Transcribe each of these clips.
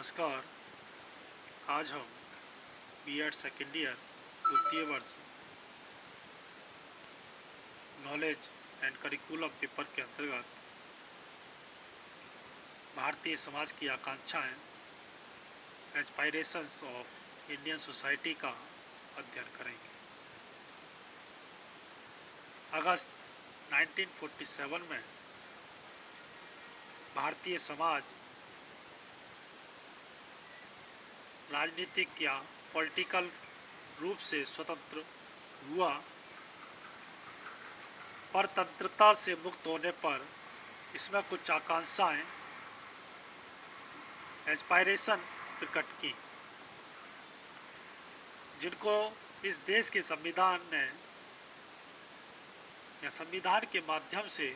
नमस्कार। आज हम बीएड सेकेंड ईयर द्वितीय वर्ष नॉलेज एंड करिकुलम पेपर के अंतर्गत भारतीय समाज की आकांक्षाएं एस्पायरेशंस ऑफ इंडियन सोसाइटी का अध्ययन करेंगे। अगस्त 1947 में भारतीय समाज राजनीतिक या पॉलिटिकल रूप से स्वतंत्र हुआ। परतंत्रता से मुक्त होने पर इसमें कुछ आकांक्षाएं एस्पायरेशन प्रकट की, जिनको इस देश के संविधान ने या संविधान के माध्यम से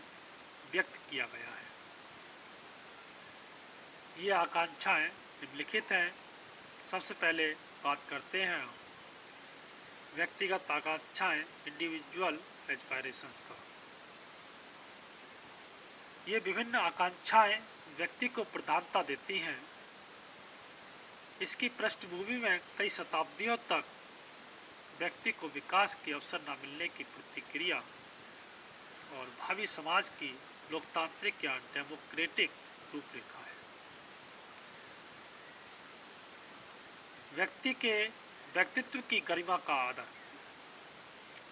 व्यक्त किया गया है। ये आकांक्षाएं निम्नलिखित हैं। सबसे पहले बात करते हैं व्यक्तिगत आकांक्षाएं, इंडिविजुअल एस्पायरेशंस का। ये विभिन्न आकांक्षाएं व्यक्ति को प्रधानता देती हैं। इसकी पृष्ठभूमि में कई शताब्दियों तक व्यक्ति को विकास के अवसर न मिलने की प्रतिक्रिया और भावी समाज की लोकतांत्रिक या डेमोक्रेटिक रूपरेखा है। व्यक्ति के व्यक्तित्व की गरिमा का आदर।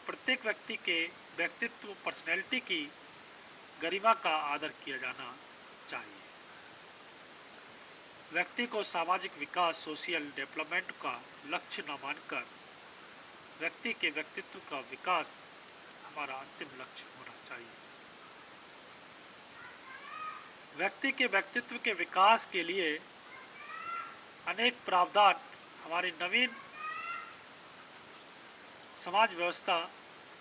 प्रत्येक व्यक्ति के व्यक्तित्व, पर्सनैलिटी की गरिमा का आदर किया जाना चाहिए। व्यक्ति को सामाजिक विकास, सोशल डेवलपमेंट का लक्ष्य न मानकर व्यक्ति के व्यक्तित्व का विकास हमारा अंतिम लक्ष्य होना चाहिए। व्यक्ति के व्यक्तित्व के विकास के लिए अनेक प्रावधान हमारी नवीन समाज व्यवस्था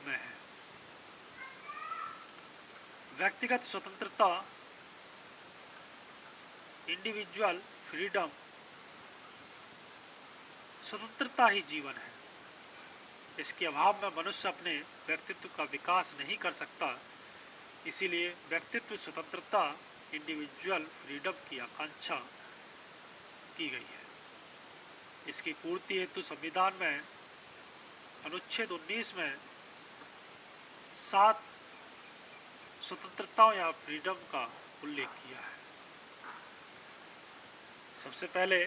में है। व्यक्तिगत स्वतंत्रता, इंडिविजुअल फ्रीडम। स्वतंत्रता ही जीवन है। इसके अभाव में मनुष्य अपने व्यक्तित्व का विकास नहीं कर सकता। इसीलिए व्यक्तित्व स्वतंत्रता, इंडिविजुअल फ्रीडम की आकांक्षा की गई है। इसकी पूर्ति हेतु संविधान में अनुच्छेद 19 में 7 स्वतंत्रताओं या फ्रीडम का उल्लेख किया है। सबसे पहले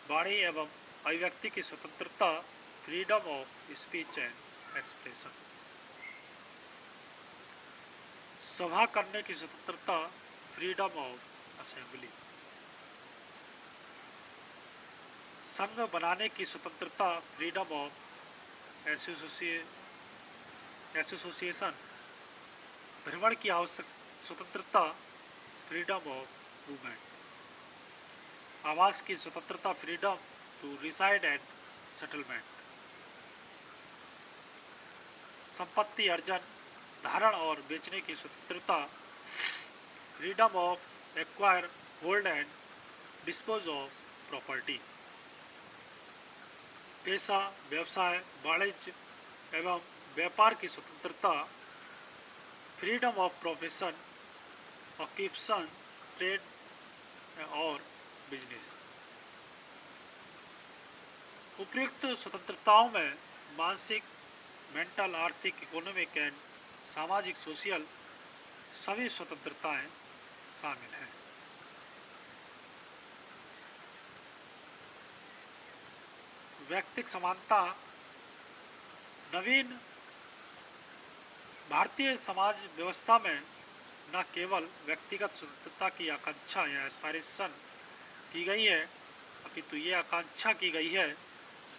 वाणी एवं अभिव्यक्ति की स्वतंत्रता, freedom of speech and expression. सभा करने की स्वतंत्रता, फ्रीडम ऑफ असेंबली। संघ बनाने की स्वतंत्रता, फ्रीडम ऑफ एसोसिएशन। भ्रमण की आवश्यक स्वतंत्रता, फ्रीडम ऑफ मूवमेंट। आवास की स्वतंत्रता, freedom to reside and settlement. संपत्ति अर्जन, धारण और बेचने की स्वतंत्रता, freedom of acquire, hold and dispose of property. पेशा, व्यवसाय, वाणिज्य एवं व्यापार की स्वतंत्रता, freedom of profession, occupation, trade और बिजनेस। उपयुक्त स्वतंत्रताओं में मानसिक, मेंटल, आर्थिक, इकोनॉमिक एंड सामाजिक, सोशल सभी स्वतंत्रताएं शामिल हैं। व्यक्तिक समानता। नवीन भारतीय समाज व्यवस्था में न केवल व्यक्तिगत स्वतंत्रता की आकांक्षा या एस्पायरेशन की गई है, अपितु ये आकांक्षा की गई है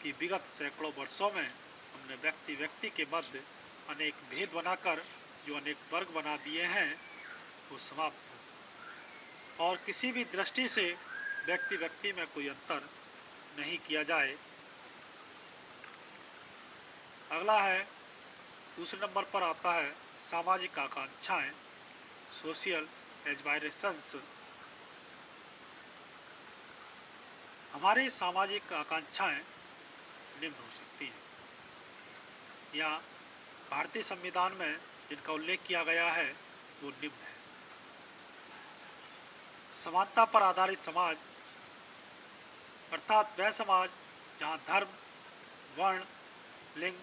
कि विगत सैकड़ों वर्षों में हमने व्यक्ति के मध्य अनेक भेद बनाकर जो अनेक वर्ग बना दिए हैं वो समाप्त हो और किसी भी दृष्टि से व्यक्ति में कोई अंतर नहीं किया जाए। अगला है, दूसरे नंबर पर आता है सामाजिक आकांक्षाएं, सोशल एस्पायरेशंस। हमारी सामाजिक आकांक्षाएं निम्न हो सकती हैं या भारतीय संविधान में जिनका उल्लेख किया गया है वो निम्न है। समानता पर आधारित समाज, अर्थात वह समाज जहाँ धर्म, वर्ण, लिंग,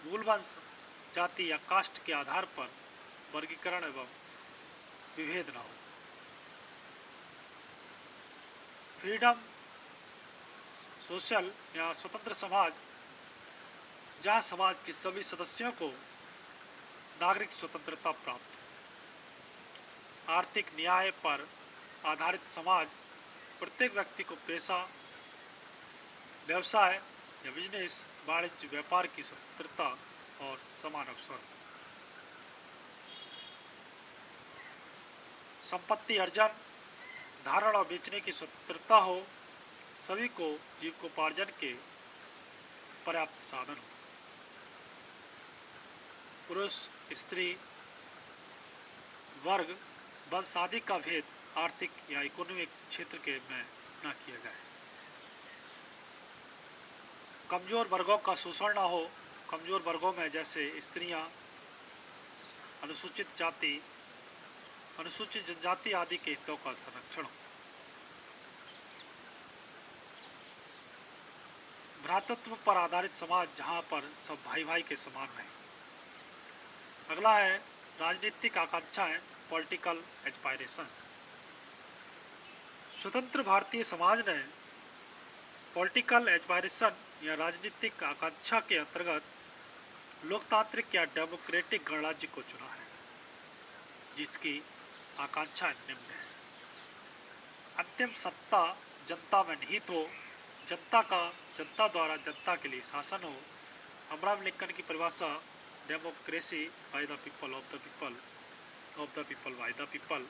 मूल वंश, जाति या कास्ट के आधार पर वर्गीकरण एवं विभेद न हो। फ्रीडम सोशल या स्वतंत्र समाज, जहाँ समाज के सभी सदस्यों को नागरिक स्वतंत्रता प्राप्त हो। आर्थिक न्याय पर आधारित समाज, प्रत्येक व्यक्ति को पेशा, व्यवसाय या बिजनेस, वाणिज्य, व्यापार की स्वतंत्रता और समान अवसर। संपत्ति अर्जन, धारण और बेचने की स्वतंत्रता हो, सभी को जीविकोपार्जन के पर्याप्त साधन हो। पुरुष, स्त्री, वर्ग, वंश आदि का भेद आर्थिक या इकोनॉमिक क्षेत्र के में न किया जाए। कमजोर वर्गों का शोषण न हो, कमजोर वर्गों में जैसे स्त्रियां, अनुसूचित जाति, अनुसूचित जनजाति आदि के हितों का संरक्षण हो। भ्रातृत्व पर आधारित समाज, जहां पर सब भाई भाई के समान रहे। अगला है राजनीतिक आकांक्षाएं, पॉलिटिकल एस्पायरेशंस। स्वतंत्र भारतीय समाज ने पॉलिटिकल एस्पायरेशन या राजनीतिक आकांक्षा के अंतर्गत लोकतांत्रिक या डेमोक्रेटिक गणराज्य को चुना है, जिसकी आकांक्षा निम्न है। अंतिम सत्ता जनता में निहित हो, जनता द्वारा जनता के लिए शासन हो। अब्राहम लिंकन की परिभाषा democracy by the people, of the people, of the people, by the people,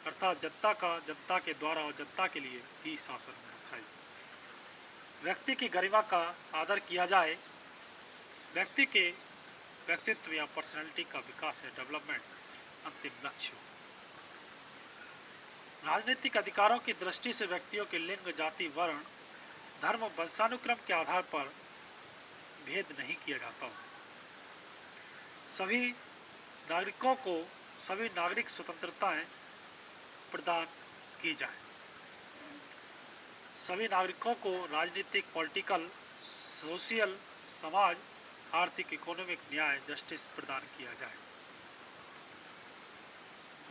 अर्थात जनता के द्वारा और जनता के लिए ही शासन होना चाहिए। व्यक्ति की गरिमा का आदर किया जाए, व्यक्ति के व्यक्तित्व या पर्सनैलिटी का विकास या डेवलपमेंट अंतिम लक्ष्य हो। राजनीतिक अधिकारों की दृष्टि से व्यक्तियों के लिंग, जाति, वर्ण, धर्म, वंशानुक्रम के आधार पर भेद नहीं किया जाता हो। सभी नागरिकों को सभी नागरिक स्वतंत्रताएं प्रदान की जाए। सभी नागरिकों को राजनीतिक, पॉलिटिकल, सोशल, समाज, आर्थिक, इकोनॉमिक न्याय, जस्टिस प्रदान किया जाए।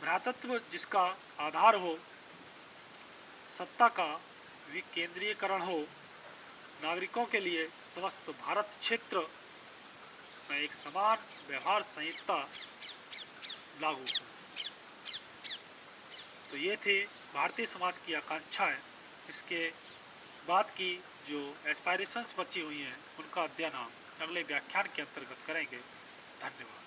भ्रातृत्व जिसका आधार हो, सत्ता का विकेंद्रीयकरण हो, नागरिकों के लिए समस्त भारत क्षेत्र में एक समान व्यवहार संहिता लागू हो। तो ये थे भारतीय समाज की आकांक्षाएं। इसके बाद की जो एस्पायरेशंस बची हुई हैं उनका अध्ययन हम अगले व्याख्यान के अंतर्गत करेंगे। धन्यवाद।